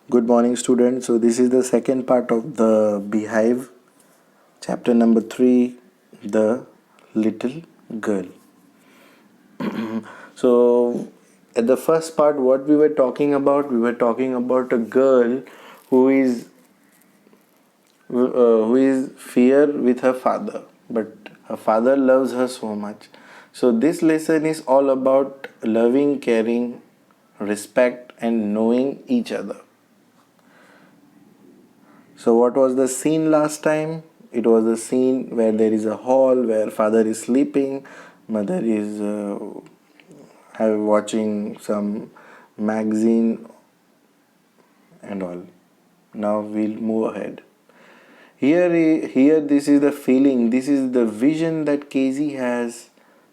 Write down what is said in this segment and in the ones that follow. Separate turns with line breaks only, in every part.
Good morning, students. So, this is the second part of the Beehive, chapter number 3, The Little Girl. So, at the first part, what we were talking about a girl who is fear with her father, but her father loves her so much. So, this lesson is all about loving, caring, respect, and knowing each other. So, what was the scene last time? It was a scene where there is a hall where father is sleeping, mother is watching some magazine and all. Now we'll move ahead. Here, this is the feeling, this is the vision that Casey has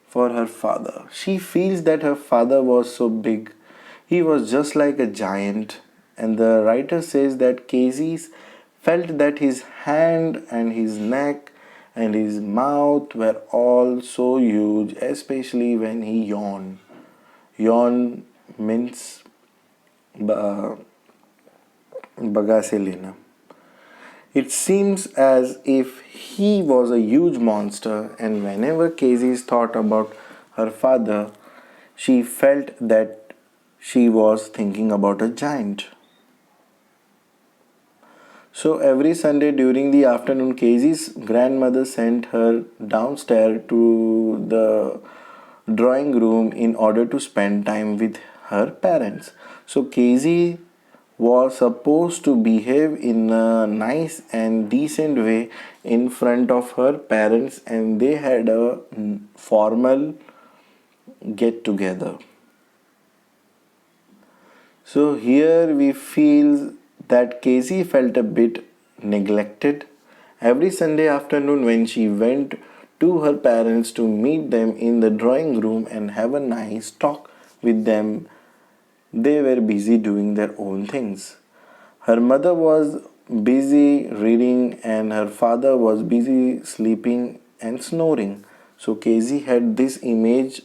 for her father. She feels that her father was so big. He was just like a giant. And the writer says that Casey felt that his hand and his neck and his mouth were all so huge, especially when he yawned. Yawn means bagaselena. It seems as if he was a huge monster, and whenever Casey thought about her father, she felt that she was thinking about a giant. So every Sunday during the afternoon, Casey's grandmother sent her downstairs to the drawing room in order to spend time with her parents. So Casey was supposed to behave in a nice and decent way in front of her parents, and they had a formal get together. So here we feel that Casey felt a bit neglected. Every Sunday afternoon when she went to her parents to meet them in the drawing room and have a nice talk with them, they were busy doing their own things. Her mother was busy reading and her father was busy sleeping and snoring. So Casey had this image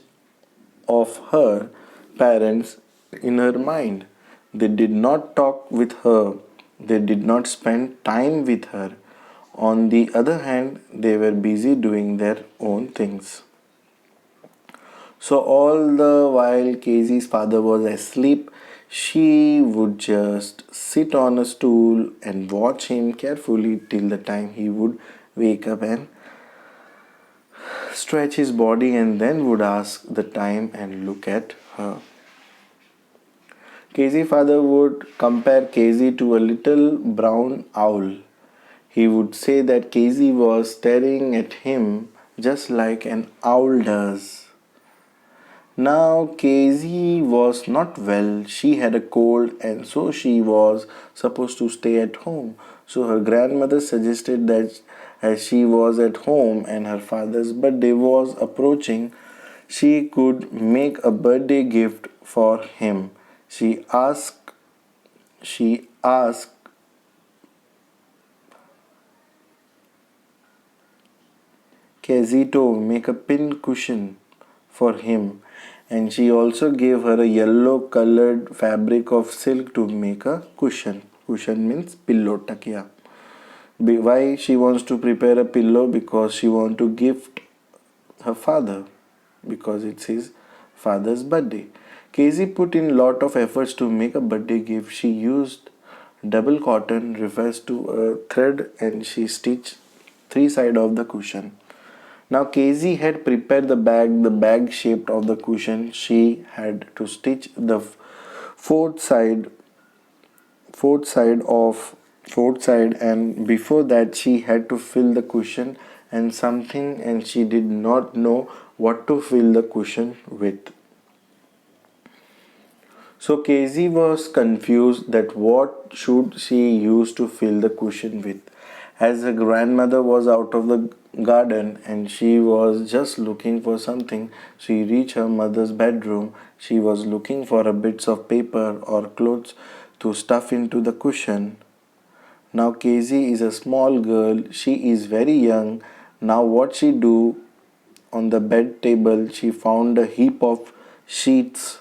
of her parents in her mind. They did not talk with her, they did not spend time with her. On the other hand, they were busy doing their own things. So, all the while Casey's father was asleep, she would just sit on a stool and watch him carefully till the time he would wake up and stretch his body and then would ask the time and look at her. Casey's father would compare Casey to a little brown owl. He would say that Casey was staring at him just like an owl does. Now, Casey was not well. She had a cold and so she was supposed to stay at home. So, her grandmother suggested that as she was at home and her father's birthday was approaching, she could make a birthday gift for him. She asked Casey to make a pin cushion for him, and she also gave her a yellow colored fabric of silk to make a cushion. Cushion means pillow, takia. Why she wants to prepare a pillow? Because she wants to gift her father, because it's his father's birthday. Casey put in lot of efforts to make a birthday gift. She used double cotton refers to a thread and she stitched three sides of the cushion. Now Casey had prepared the bag shaped of the cushion. She had to stitch the fourth side, fourth side, and before that she had to fill the cushion and something, and she did not know what to fill the cushion with. So Casey was confused that what should she use to fill the cushion with. As her grandmother was out of the garden and she was just looking for something, she reached her mother's bedroom. She was looking for a bits of paper or clothes to stuff into the cushion. Now Casey is a small girl. She is very young. Now what she do? On the bed table she found a heap of sheets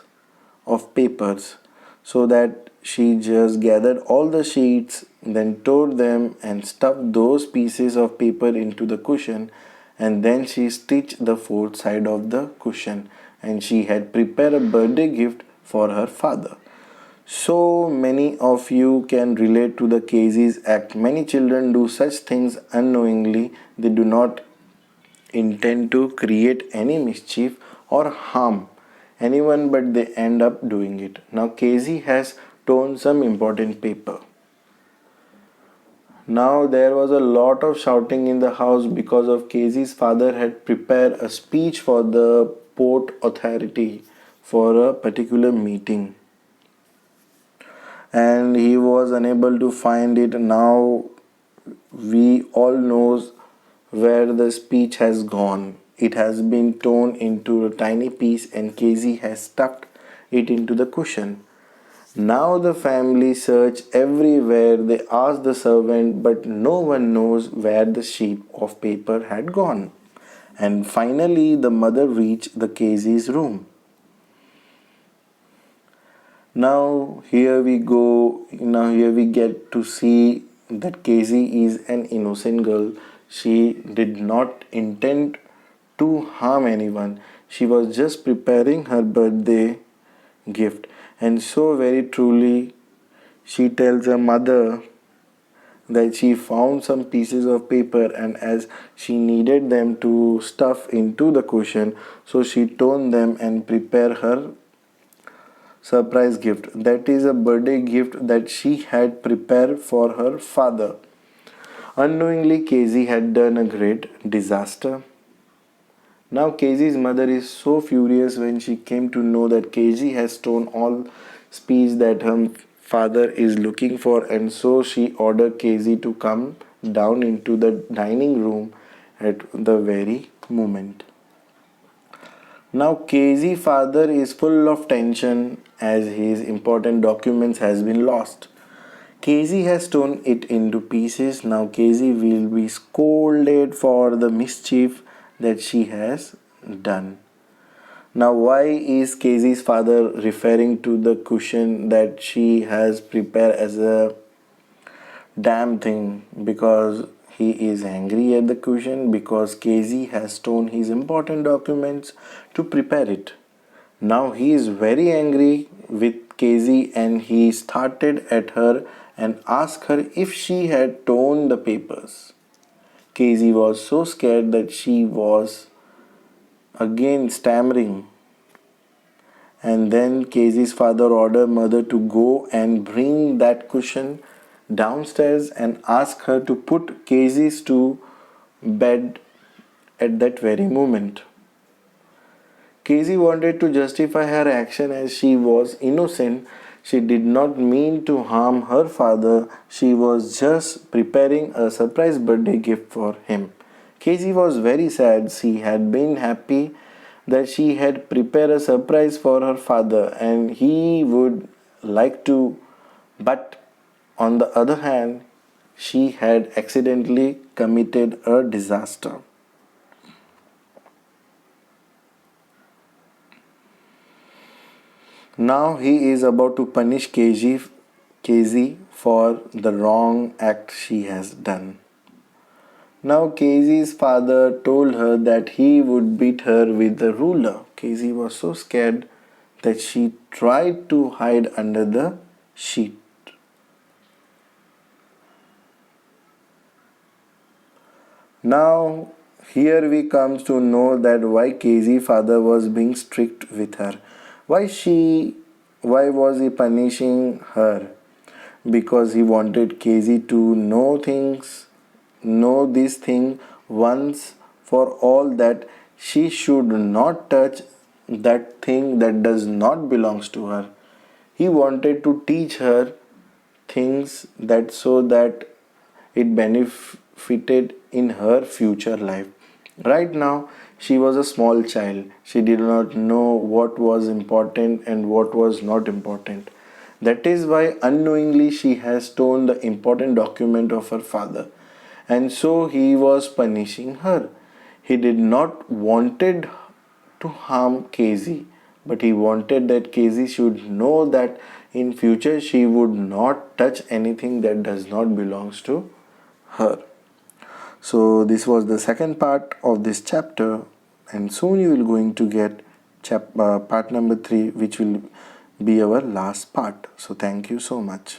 of papers so that she just gathered all the sheets, then tore them and stuffed those pieces of paper into the cushion, and then she stitched the fourth side of the cushion, and she had prepared a birthday gift for her father. So many of you can relate to the Casey's act. Many children do such things unknowingly. They do not intend to create any mischief or harm anyone, but they end up doing it. Now, Casey has torn some important paper. Now, there was a lot of shouting in the house because of Casey's father had prepared a speech for the port authority for a particular meeting, and he was unable to find it. Now we all knows where the speech has gone. It has been torn into a tiny piece and Casey has stuffed it into the cushion. Now the family search everywhere. They ask the servant, but no one knows where the sheet of paper had gone. And finally the mother reached the Casey's room. Here we get to see that Casey is an innocent girl. She did not intend to harm anyone. She was just preparing her birthday gift. And so very truly she tells her mother that she found some pieces of paper, and as she needed them to stuff into the cushion, so she torn them and prepared her surprise gift. That is a birthday gift that she had prepared for her father. Unknowingly, Casey had done a great disaster. Now, Casey's mother is so furious when she came to know that Casey has stolen all speech that her father is looking for, and so she ordered Casey to come down into the dining room at the very moment. Now Casey's father is full of tension as his important documents has been lost. Casey has torn it into pieces. Now Casey will be scolded for the mischief that she has done. Now why is Casey's father referring to the cushion that she has prepared as a damn thing? Because he is angry at the cushion because Casey has torn his important documents to prepare it. Now he is very angry with Casey and he started at her and asked her if she had torn the papers. Casey was so scared that she was again stammering. And then Casey's father ordered mother to go and bring that cushion downstairs and ask her to put Casey's to bed at that very moment. Casey wanted to justify her action as she was innocent. She did not mean to harm her father. She was just preparing a surprise birthday gift for him. Casey was very sad. She had been happy that she had prepared a surprise for her father and he would like to, but on the other hand, she had accidentally committed a disaster. Now he is about to punish Casey for the wrong act she has done. Now Casey's father told her that he would beat her with a ruler. Casey was so scared that she tried to hide under the sheet. Now here we comes to know that why Casey's father was being strict with her. Why was he punishing her? Because he wanted Casey to know this thing once for all, that she should not touch that thing that does not belongs to her. He wanted to teach her things that so that it benefited in her future life. Right now, she was a small child. She did not know what was important and what was not important. That is why unknowingly she has stolen the important document of her father. And so he was punishing her. He did not wanted to harm Casey, but he wanted that Casey should know that in future she would not touch anything that does not belongs to her. So this was the second part of this chapter, and soon you will going to get part number 3, which will be our last part. So thank you so much.